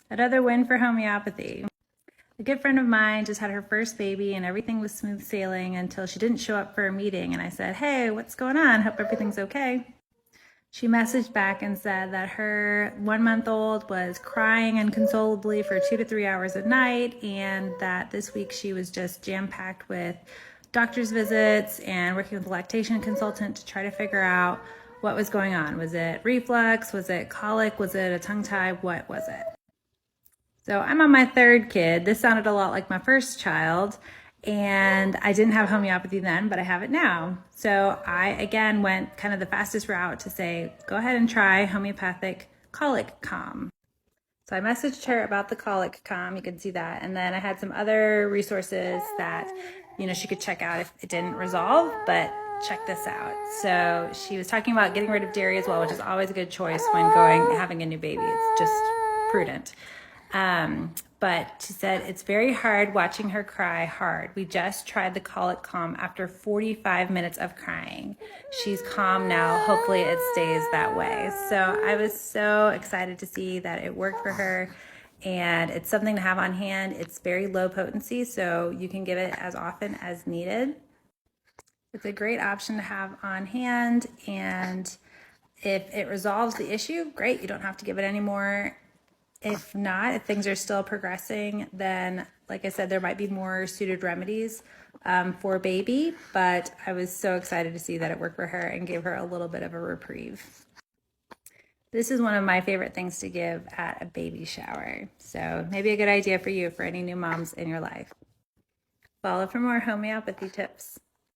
Another win for homeopathy. A good friend of mine just had her first baby and everything was smooth sailing until she didn't show up for a meeting, and I said, "Hey, what's going on? Hope everything's okay." She messaged back and said that her 1-month-old was crying uncontrollably for 2 to 3 hours a night, and that this week she was just jam-packed with doctor's visits and working with a lactation consultant to try to figure out what was going on. Was it reflux? Was it colic? Was it a tongue tie? What was it? So I'm on my third kid. This sounded a lot like my first child, and I didn't have homeopathy then, but I have it now. So I, again, went kind of the fastest route to say, go ahead and try homeopathic colic calm. So I messaged her about the colic calm. You can see that. And then I had some other resources that, she could check out if it didn't resolve, but check this out. So she was talking about getting rid of dairy as well, which is always a good choice when having a new baby. It's just prudent. But she said it's very hard watching her cry hard. We just tried the Colic Calm after 45 minutes of crying. She's calm now. Hopefully it stays that way. So I was so excited to see that it worked for her, and it's something to have on hand. It's very low potency, so you can give it as often as needed. It's a great option to have on hand, and if it resolves the issue, great. You don't have to give it anymore. If not, if things are still progressing, then, like I said, there might be more suited remedies for baby, but I was so excited to see that it worked for her and gave her a little bit of a reprieve. This is one of my favorite things to give at a baby shower, so maybe a good idea for you for any new moms in your life. Follow for more homeopathy tips.